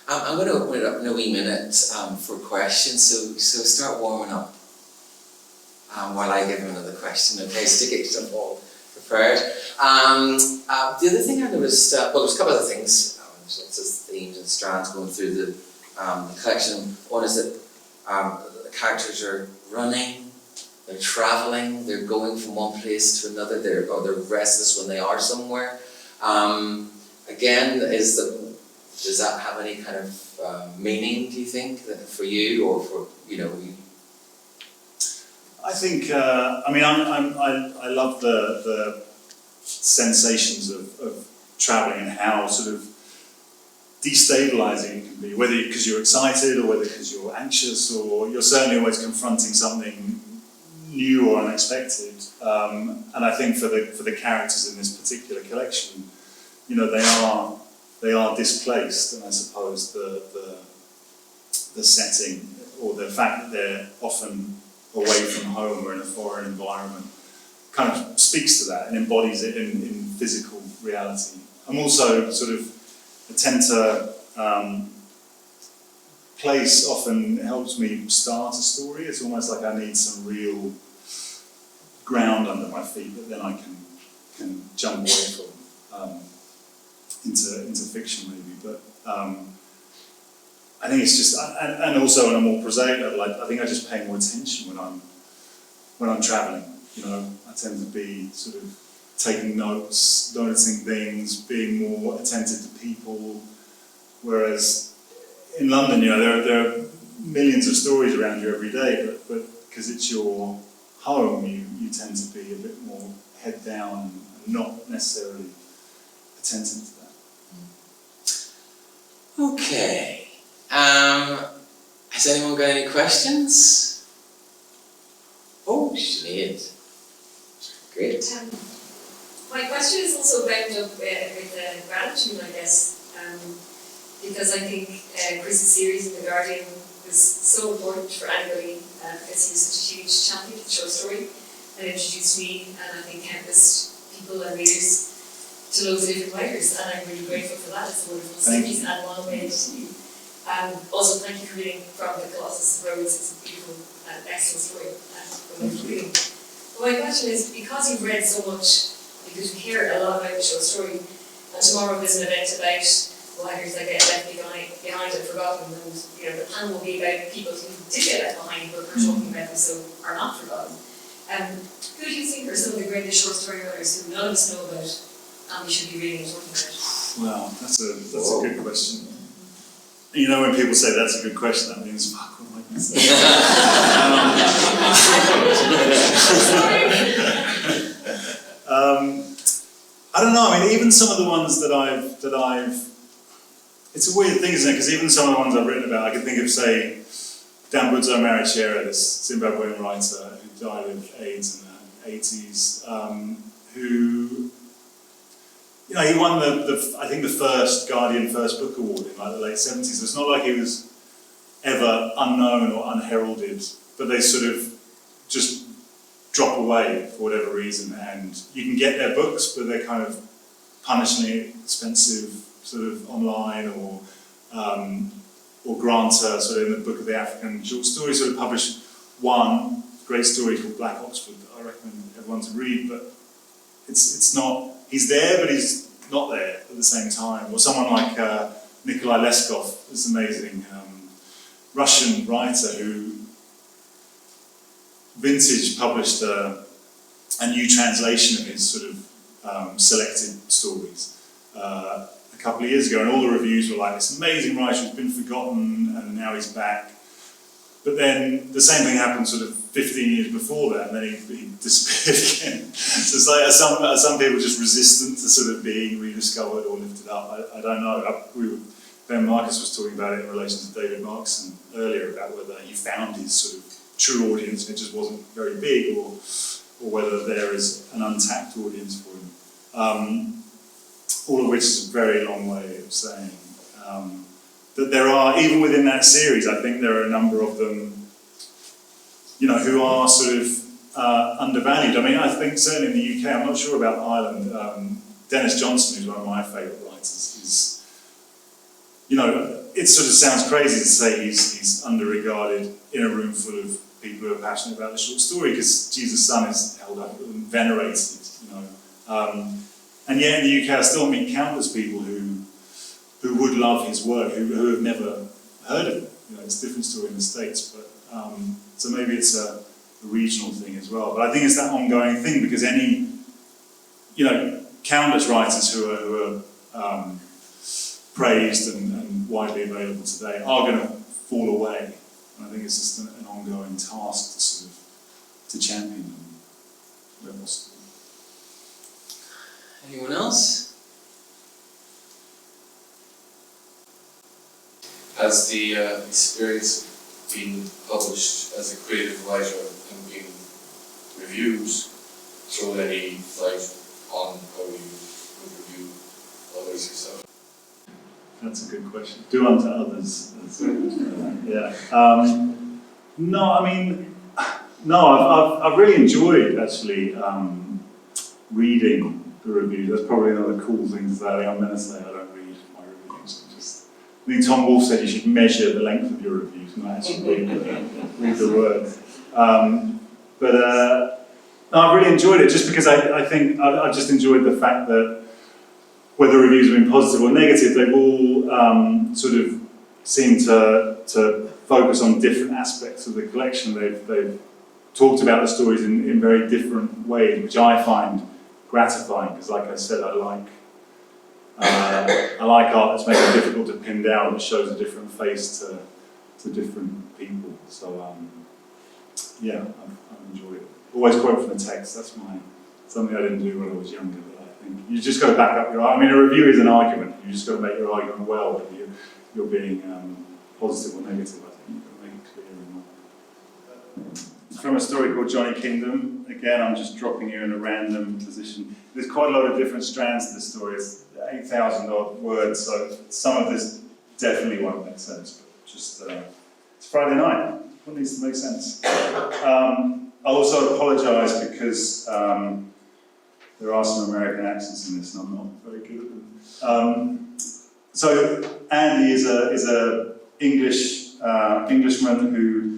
I'm going to open it up in a wee minute for questions, so start warming up while I give him another question. Okay, so to get yourself all prepared. The other thing I noticed, there's a couple of other things. There's lots of themes and strands going through the collection. One is that the characters are running, they're travelling, they're going from one place to another, they're restless when they are somewhere. Again, does that have any kind of meaning, do you think, for you, or for, you? I think, I love the sensations of travelling and how sort of destabilising it can be, whether because you're excited or whether because you're anxious, or you're certainly always confronting something new or unexpected. And I think for the characters in this particular collection, you know, they are displaced, and I suppose the setting or the fact that they're often away from home or in a foreign environment kind of speaks to that and embodies it in physical reality. I'm also sort of, I tend to, place often helps me start a story. It's almost like I need some real ground under my feet that then I can jump away from into fiction maybe. But I think it's just, and also on a more prosaic level, I think I just pay more attention when I'm travelling. You know, I tend to be sort of taking notes, noticing things, being more attentive to people. Whereas in London, you know, there are millions of stories around you every day, but because it's your home, you tend to be a bit more head down and not necessarily attentive to that. Okay. Has anyone got any questions? Oh, Sinead. Great. My question is also bound up with gratitude, I guess, because I think Chris's series in The Guardian was so important for anybody because he was such a huge champion of the short story and introduced me and I think countless people and readers to loads of different writers, and I'm really grateful for that. It's a wonderful series and one way to continue. Also, thank you for reading from the Colossus of Rhodes. It's a beautiful and excellent story from reading. But my question is, because you've read so much, because you hear a lot about the short story, and tomorrow there's an event about writers that get left behind and forgotten, and you know the panel will be about people who did get left behind but we're talking about them so are not forgotten. Who do you think are some of the greatest short story writers who none of us know about and we should be reading and talking about? Wow, that's a good question. You know, when people say that's a good question, that means, fuck, what am I going to say? I don't know. I mean, even some of the ones that I've. It's a weird thing, isn't it? Because even some of the ones I've written about, I can think of, say, Dambudzo Marichere, this Zimbabwean writer who died of AIDS in the 80s, who. You know, he won I think the first Guardian First Book Award in like the late 70s. So it's not like he was ever unknown or unheralded, but they sort of just drop away for whatever reason. And you can get their books, but they're kind of punishingly expensive, sort of online, or Granta, sort of in the Book of the African Short Stories, sort of published one great story called Black Oxford that I recommend everyone to read, but it's not. He's there, but he's not there at the same time. Or someone like Nikolai Leskov, this amazing Russian writer who Vintage published a new translation of his sort of selected stories a couple of years ago, and all the reviews were like, this amazing writer who's been forgotten and now he's back. But then the same thing happened sort of 15 years before that, and then he disappeared again. So it's like, are some people just resistant to sort of being rediscovered or lifted up? I don't know. Ben Marcus was talking about it in relation to David Markson earlier, about whether he found his sort of true audience and it just wasn't very big, or whether there is an untapped audience for him. All of which is a very long way of saying that there are, even within that series, I think there are a number of them, you know, who are sort of undervalued. I mean, I think certainly in the UK, I'm not sure about Ireland, Dennis Johnson, who's one of my favourite writers, is, you know, it sort of sounds crazy to say he's under-regarded in a room full of people who are passionate about the short story, because Jesus' Son is held up and venerated, you know. And yet in the UK I still meet countless people who would love his work, who have never heard of it. You know, it's a different story in the States, but so maybe it's a regional thing as well. But I think it's that ongoing thing, because any, you know, countless writers who are praised and widely available today are going to fall away. And I think it's just an ongoing task to sort of to champion them where possible. Anyone else? Has the experience of being published as a creative writer and being reviewed thrown any light on how you would review others yourself? That's a good question. Do unto others. Yeah. No, I mean, no, I've really enjoyed actually reading the reviews. That's probably another cool thing to say. I'm going to say I don't read my reviews. I think Tom Wolfe said you should measure the length of your reviews, not actually read the words. No, I really enjoyed it just because I think I just enjoyed the fact that whether reviews have been positive or negative, they've all sort of seemed to focus on different aspects of the collection. They've talked about the stories in very different ways, which I find gratifying because, like I said, I like art that's maybe difficult to pin down, that shows a different face to different people. So yeah, I've enjoyed it. Always quote from the text. That's something I didn't do when I was younger. But I think you just got to back up your. I mean, a review is an argument. You just got to make your argument well. Whether you're being positive or negative, I think you've got to make it clear and not. It's from a story called Johnny Kingdom. Again, I'm just dropping you in a random position. There's quite a lot of different strands to this story. It's 8,000 odd words, so some of this definitely won't make sense. But just it's Friday night. What needs to make sense? I'll also apologise because there are some American accents in this, and I'm not very good at them. So Andy is a Englishman who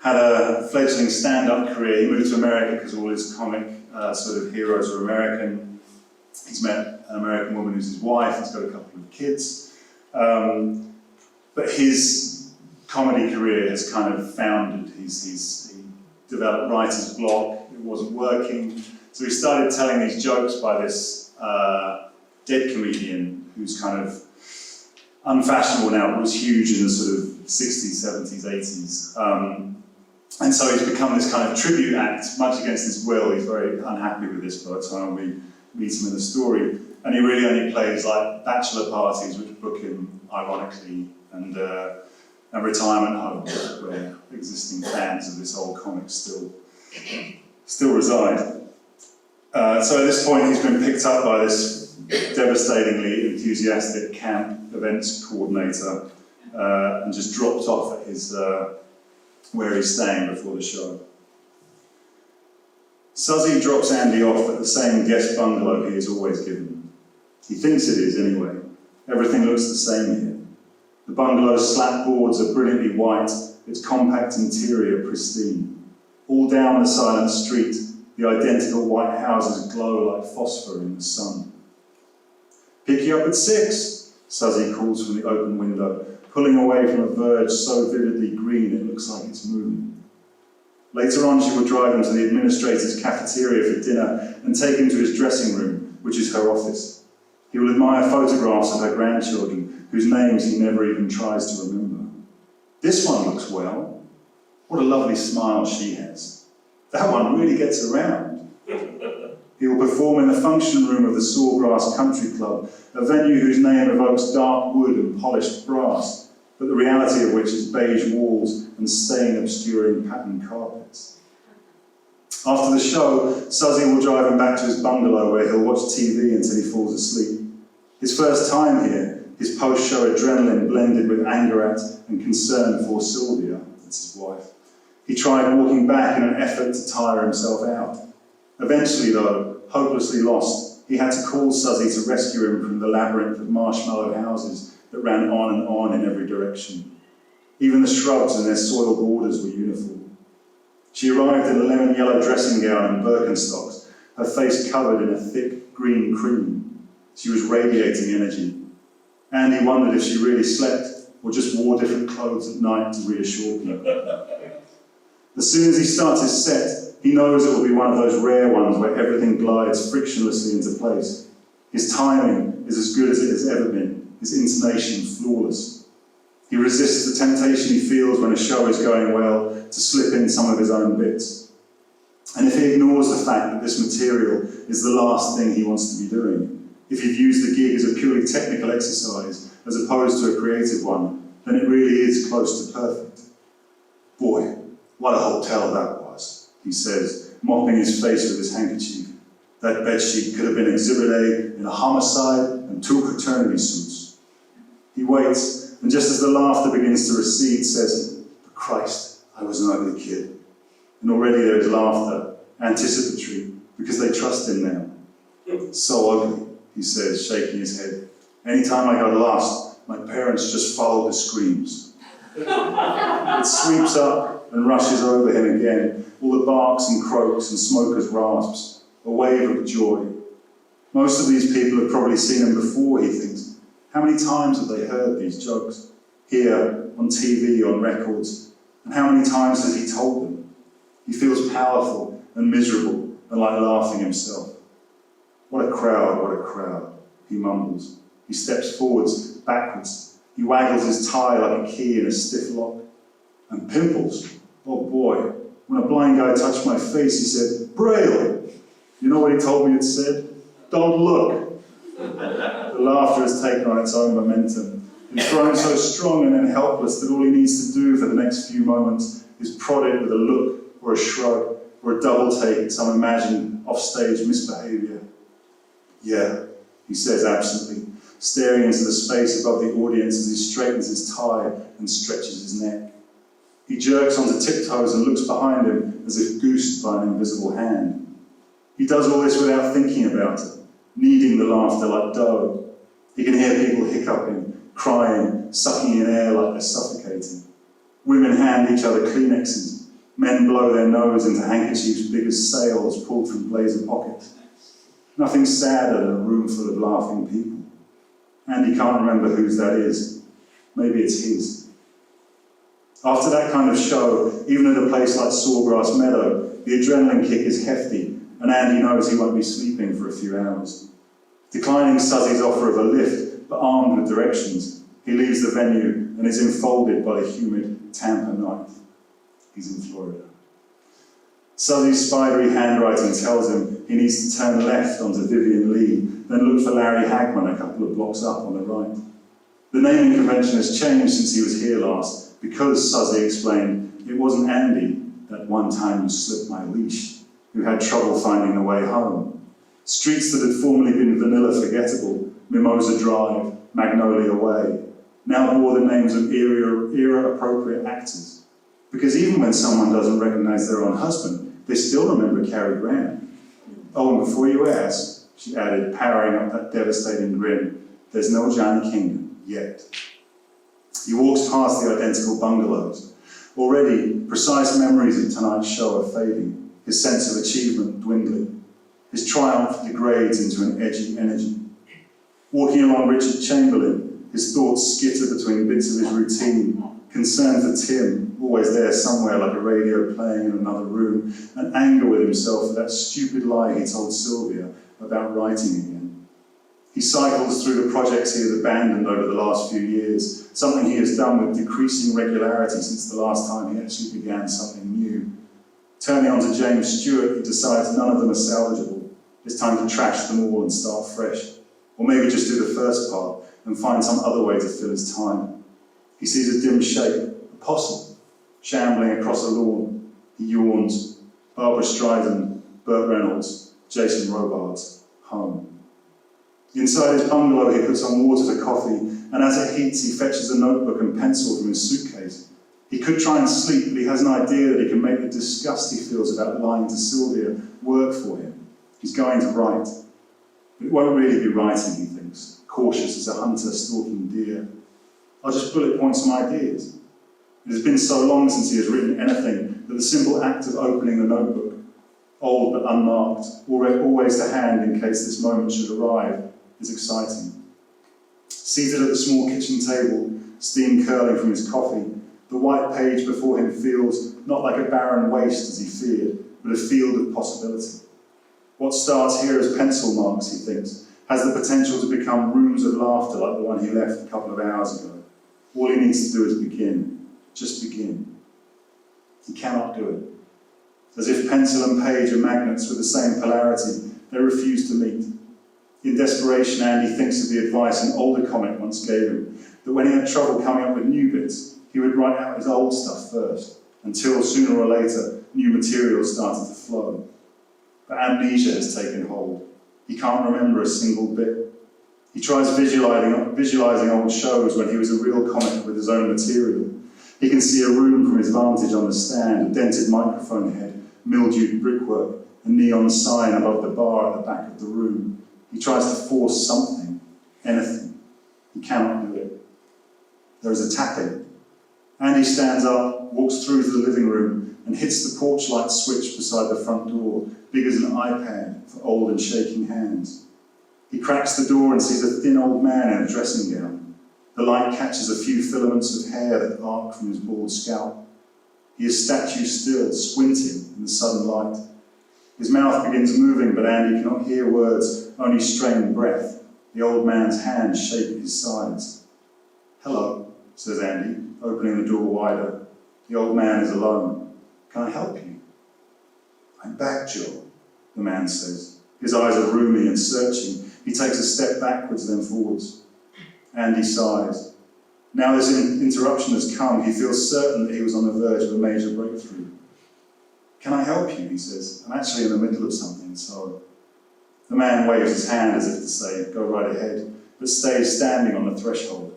had a fledgling stand-up career. He moved to America because all his comic sort of heroes were American. He's met an American woman who's his wife. He's got a couple of kids, but his comedy career has kind of foundered. He developed writer's block. It wasn't working, so he started telling these jokes by this dead comedian who's kind of unfashionable now, but was huge in the sort of 60s, 70s, 80s. And so he's become this kind of tribute act, much against his will. He's very unhappy with this by the time we meet him in the story. And he really only plays like bachelor parties, which book him ironically, and retirement homes where existing fans of this old comic still reside. So at this point, he's been picked up by this devastatingly enthusiastic camp events coordinator and just dropped off at his where he's staying before the show. Cezam drops Andy off at the same guest bungalow he is always given. He thinks it is anyway. Everything looks the same here. The bungalow's slat boards are brilliantly white, its compact interior pristine. All down the silent street, the identical white houses glow like phosphor in the sun. "Pick you up at 6, Cezam calls from the open window, pulling away from a verge so vividly green it looks like it's moving. Later on, she will drive him to the administrator's cafeteria for dinner and take him to his dressing room, which is her office. He will admire photographs of her grandchildren, whose names he never even tries to remember. This one looks well. What a lovely smile she has. That one really gets around. He will perform in the function room of the Sawgrass Country Club, a venue whose name evokes dark wood and polished brass, but the reality of which is beige walls and stain-obscuring patterned carpets. After the show, Cezam will drive him back to his bungalow where he'll watch TV until he falls asleep. His first time here, his post-show adrenaline blended with anger at and concern for Sylvia, that's his wife. He tried walking back in an effort to tire himself out. Eventually, though, hopelessly lost, he had to call Cezam to rescue him from the labyrinth of marshmallow houses that ran on and on in every direction. Even the shrubs and their soiled borders were uniform. She arrived in a lemon-yellow dressing gown and Birkenstocks, her face covered in a thick green cream. She was radiating energy. Andy wondered if she really slept or just wore different clothes at night to reassure people. As soon as he starts his set, he knows it will be one of those rare ones where everything glides frictionlessly into place. His timing is as good as it has ever been, his intonation flawless. He resists the temptation he feels when a show is going well to slip in some of his own bits. And if he ignores the fact that this material is the last thing he wants to be doing, if he views the gig as a purely technical exercise as opposed to a creative one, then it really is close to perfect. Boy, what a hotel that was, he says, mopping his face with his handkerchief. That bedsheet could have been Exhibit A in a homicide and 2 fraternity suits. He waits, and just as the laughter begins to recede, says, "But Christ, I was an ugly kid." And already there is laughter, anticipatory, because they trust him now. "So ugly," he says, shaking his head. "Anytime I got lost, my parents just followed the screams." It sweeps up and rushes over him again, all the barks and croaks and smokers' rasps, a wave of joy. Most of these people have probably seen him before, he thinks. How many times have they heard these jokes? Here, on TV, on records. And how many times has he told them? He feels powerful and miserable and like laughing himself. What a crowd, he mumbles. He steps forwards, backwards. He waggles his tie like a key in a stiff lock. And pimples, oh boy. When a blind guy touched my face, he said, "Braille." You know what he told me it said? "Don't look." The laughter has taken on its own momentum. It's grown so strong and then helpless that all he needs to do for the next few moments is prod it with a look or a shrug or a double take at some imagined offstage misbehaviour. "Yeah," he says absently, staring into the space above the audience as he straightens his tie and stretches his neck. He jerks onto tiptoes and looks behind him as if goosed by an invisible hand. He does all this without thinking about it, kneading the laughter like dough. He can hear people hiccuping, crying, sucking in air like they're suffocating. Women hand each other Kleenexes. Men blow their nose into handkerchiefs big as sails pulled from blazer pockets. Nothing sadder than a room full of laughing people. And he can't remember whose that is. Maybe it's his. After that kind of show, even at a place like Sawgrass Meadow, the adrenaline kick is hefty, and Andy knows he won't be sleeping for a few hours. Declining Suzzy's offer of a lift, but armed with directions, he leaves the venue and is enfolded by the humid Tampa night. He's in Florida. Suzzy's spidery handwriting tells him he needs to turn left onto Vivian Lee, then look for Larry Hagman a couple of blocks up on the right. The naming convention has changed since he was here last, because, Suzzy explained, it wasn't Andy, that one time you slipped my leash, who had trouble finding the way home. Streets that had formerly been vanilla forgettable, Mimosa Drive, Magnolia Way, now bore the names of era-appropriate actors. Because even when someone doesn't recognise their own husband, they still remember Cary Grant. "Oh, and before you ask," she added, powering up that devastating grin, "there's no Johnny Kingdom, yet." He walks past the identical bungalows. Already, precise memories of tonight's show are fading, his sense of achievement dwindling. His triumph degrades into an edgy energy. Walking along Richard Chamberlain, his thoughts skitter between bits of his routine, concern for Tim, always there somewhere like a radio playing in another room, and anger with himself for that stupid lie he told Sylvia about writing again. He cycles through the projects he has abandoned over the last few years, something he has done with decreasing regularity since the last time he actually began something new. Turning on to James Stewart, he decides none of them are salvageable. It's time to trash them all and start fresh. Or maybe just do the first part and find some other way to fill his time. He sees a dim shape, a possum, shambling across a lawn. He yawns. Barbara Streisand, Burt Reynolds, Jason Robards, home. Inside his bungalow, he puts on water for coffee, and as it heats, he fetches a notebook and pencil from his suitcase. He could try and sleep, but he has an idea that he can make the disgust he feels about lying to Sylvia work for him. He's going to write. But it won't really be writing, he thinks, cautious as a hunter stalking deer. I'll just bullet point some ideas. It has been so long since he has written anything that the simple act of opening the notebook, old but unmarked, always to hand in case this moment should arrive, is exciting. Seated at the small kitchen table, steam curling from his coffee, the white page before him feels not like a barren waste as he feared, but a field of possibility. What starts here as pencil marks, he thinks, has the potential to become rooms of laughter like the one he left a couple of hours ago. All he needs to do is begin. Just begin. He cannot do it. As if pencil and page are magnets with the same polarity, they refuse to meet. In desperation, Andy thinks of the advice an older comic once gave him, that when he had trouble coming up with new bits, he would write out his old stuff first, until sooner or later, new material started to flow. But amnesia has taken hold. He can't remember a single bit. He tries visualising old shows when he was a real comic with his own material. He can see a room from his vantage on the stand, a dented microphone head, mildewed brickwork, a neon sign above the bar at the back of the room. He tries to force something, anything. He cannot do it. There is a tapping. Andy stands up, walks through to the living room, and hits the porch light switch beside the front door, big as an iPad for old and shaking hands. He cracks the door and sees a thin old man in a dressing gown. The light catches a few filaments of hair that arc from his bald scalp. He is statue still, squinting in the sudden light. His mouth begins moving, but Andy cannot hear words, only strained breath. The old man's hands shake at his sides. "Hello," says Andy, opening the door wider. The old man is alone. "Can I help you?" "I'm back, Joe," the man says. His eyes are roomy and searching. He takes a step backwards, then forwards. Andy sighs. Now this interruption has come, he feels certain that he was on the verge of a major breakthrough. "Can I help you?" he says. "I'm actually in the middle of something, so..." The man waves his hand as if to say, "Go right ahead," but stays standing on the threshold.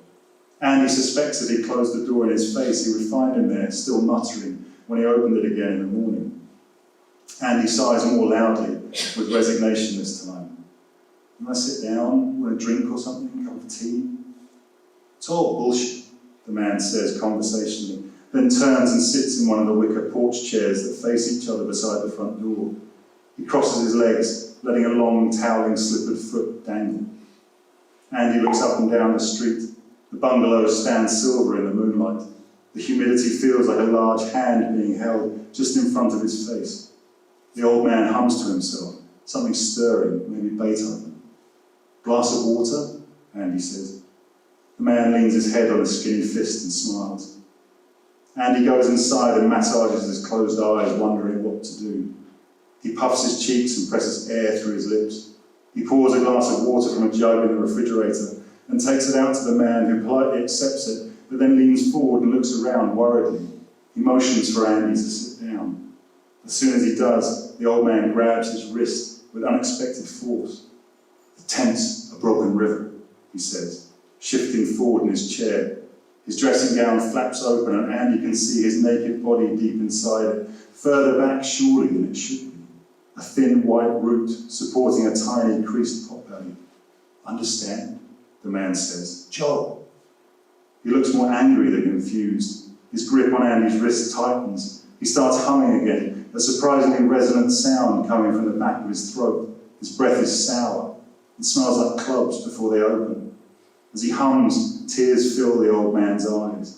Andy suspects that he closed the door in his face, he would find him there, still muttering, when he opened it again in the morning. Andy sighs more loudly, with resignation this time. "You want to sit down? Want a drink or something? A cup of tea?" "It's all bullshit," the man says conversationally, then turns and sits in one of the wicker porch chairs that face each other beside the front door. He crosses his legs, letting a long, toweling, slippered foot dangle. Andy looks up and down the street. The bungalows stand silver in the moonlight. The humidity feels like a large hand being held just in front of his face. The old man hums to himself, something stirring, maybe Beethoven. "Glass of water?" Andy says. The man leans his head on his skinny fist and smiles. Andy goes inside and massages his closed eyes, wondering what to do. He puffs his cheeks and presses air through his lips. He pours a glass of water from a jug in the refrigerator and takes it out to the man, who politely accepts it, but then leans forward and looks around worriedly. He motions for Andy to sit down. As soon as he does, the old man grabs his wrist with unexpected force. "The tent's a broken river," he says, shifting forward in his chair. His dressing gown flaps open and Andy can see his naked body deep inside it, further back surely than it should be. A thin white root supporting a tiny creased potbelly. "Understand?" the man says. "Joe." He looks more angry than confused. His grip on Andy's wrist tightens. He starts humming again, a surprisingly resonant sound coming from the back of his throat. His breath is sour. It smells like clubs before they open. As he hums, tears fill the old man's eyes.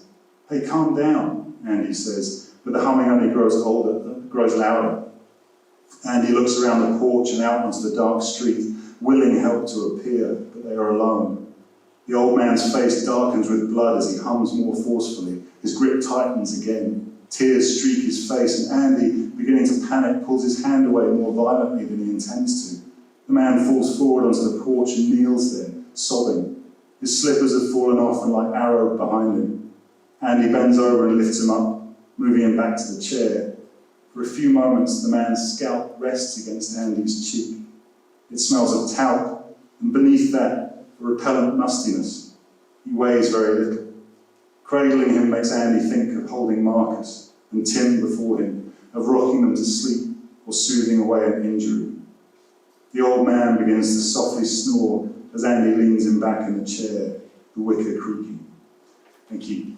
"Hey, calm down," Andy says, but the humming only grows louder. Andy looks around the porch and out onto the dark street, willing help to appear, but they are alone. The old man's face darkens with blood as he hums more forcefully. His grip tightens again. Tears streak his face, and Andy, beginning to panic, pulls his hand away more violently than he intends to. The man falls forward onto the porch and kneels there, sobbing. His slippers have fallen off and lie arrowed behind him. Andy bends over and lifts him up, moving him back to the chair. For a few moments, the man's scalp rests against Andy's cheek. It smells of talc, and beneath that, a repellent mustiness. He weighs very little. Cradling him makes Andy think of holding Marcus and Tim before him, of rocking them to sleep or soothing away an injury. The old man begins to softly snore as Andy leans him back in the chair, the wicker creaking. Thank you.